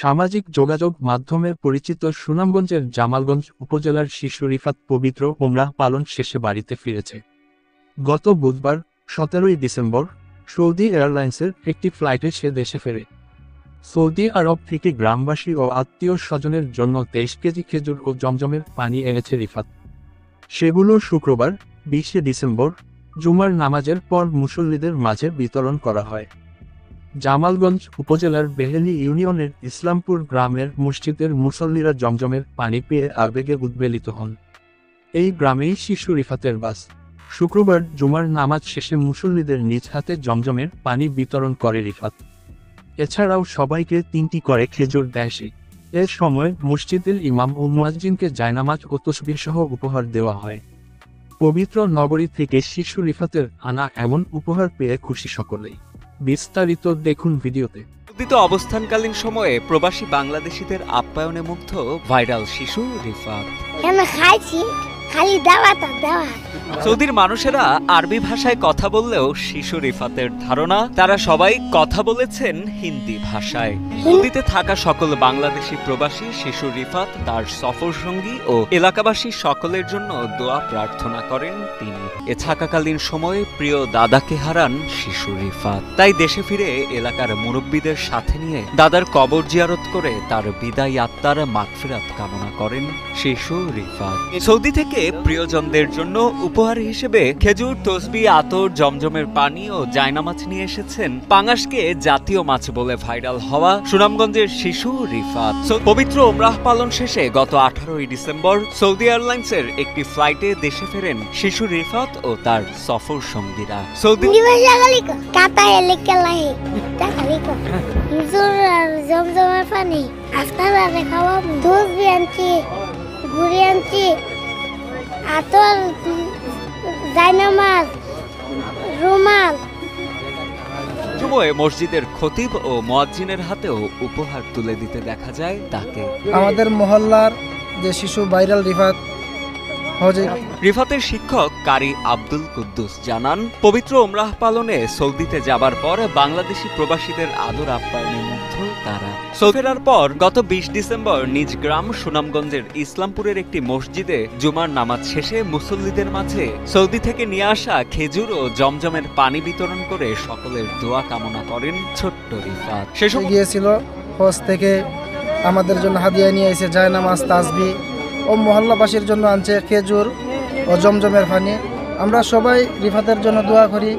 সামাজিক যোগাযোগ মাধ্যমে পরিচিত সুনামগঞ্জের জামালগঞ্জ উপজেলার শিশু রিফাত পবিত্র ওমরাহ পালন শেষে বাড়িতে ফিরেছে। গত বুধবার 17ই ডিসেম্বর সৌদি এয়ারলাইন্সের একটি ফ্লাইটে সে দেশে ফেরে। সৌদি আরব থেকে গ্রামবাসী ও আত্মীয় স্বজনের জন্য 23 কেজি খেজুর ও জমজমের পানি এনেছে রিফাত। সেগুলো শুক্রবার 20শে ডিসেম্বর জুমার নামাজের পর মুসল্লিদের মাঝে বিতরণ করা হয়। জামালগঞ্জ উপজেলার বেহেলি ইউনিয়নের ইসলামপুর গ্রামের মসজিদের মুসল্লিরা জমজমের পানি পেয়ে আবেগে উদ্বেলিত হন। এই গ্রামেই শিশু রিফাতের বাস। শুক্রবার জুমার নামাজ শেষে মুসল্লিদের নিজ হাতে জমজমের পানি বিতরণ করে রিফাত। এছাড়াও সবাইকে 3টি করে খেজুর দেয় সে। এ সময় মসজিদের ইমাম ও মুয়াজ্জিনকে জায়নামাজ ও তসবিহ সহ উপহার দেওয়া হয়। পবিত্র নগরী থেকে শিশু রিফাতের আনা এমন উপহার পেয়ে খুশি সকলেই। বিস্তারিত দেখুন ভিডিওতে। উদ্দিত অবস্থানকালীন সময়ে প্রবাসী বাংলাদেশিদের আপ্যায়নে মুগ্ধ ভাইরাল শিশু রিফাত। খাইছি খালি দাওয়াত দেওয়া। সৌদির মানুষেরা আরবি ভাষায় কথা বললেও শিশু রিফাতের ধারণা তারা সবাই কথা বলেছেন হিন্দি ভাষায়। সৌদিতে থাকা সকল বাংলাদেশি প্রবাসী শিশু রিফাত তার সফর সঙ্গী ও এলাকাবাসী সকলের জন্য দোয়া প্রার্থনা করেন তিনি। এ থাকাকালীন সময়ে প্রিয় দাদাকে হারান শিশু রিফাত। তাই দেশে ফিরে এলাকার মুরব্বীদের সাথে নিয়ে দাদার কবর জিয়ারত করে তার বিদায়ী আত্মার মাগফিরাত কামনা করেন শিশু রিফাত। সৌদি থেকে প্রিয়জনদের জন্য উপহার হিসেবে খেজুর, তসবিহ, আতর, জমজমের পানি ও জায়নামাজ নিয়ে এসেছেন পাঙাশকে জাতীয় মাছ বলে ভাইরাল হওয়া সুনামগঞ্জের শিশু রিফাত। পবিত্র ওমরাহ পালন শেষে গত 18ই ডিসেম্বর সৌদি এয়ারলাইন্সের একটি ফ্লাইটে দেশে ফেরেন শিশু রিফাত ও তার সফর সঙ্গীরা। সৌদি জমজমের পানি আপনারা খাওয়াবো, তসবিহ আনছি, ঘুরি আনছি, আতর, জায়নামাজ, রুমাল। সময়ে মসজিদের খতিব ও মুয়াজ্জিনের হাতেও উপহার তুলে দিতে দেখা যায় তাকে। আমাদের মহল্লার যে শিশু ভাইরাল রিফাত রিফাতের শিক্ষক কারি আব্দুল কুদ্দুস জানান, পবিত্র ওমরাহ পালনে সৌদিতে যাবার পর বাংলাদেশি প্রবাসীদের আদর আপ্যায়নে মুগ্ধ তারা। ফেরার পর গত 20 ডিসেম্বর নিজ গ্রাম সুনামগঞ্জের ইসলামপুরের একটি মসজিদে জুমার নামাজ শেষে মুসল্লিদের মাঝে সৌদি থেকে নিয়ে আসা খেজুর ও জমজমের পানি বিতরণ করে সকলের দোয়া কামনা করেন ছোট্ট রিফাত। শেষ গিয়েছিল হজ থেকে আমাদের জন্য হাদিয়া নিয়ে এসে জায়নামাজ, তাসবিহ ও মহল্লাবাসীর জন্য আনছে খেজুর ও জমজমের পানি। আমরা সবাই রিফাতের জন্য দোয়া করি।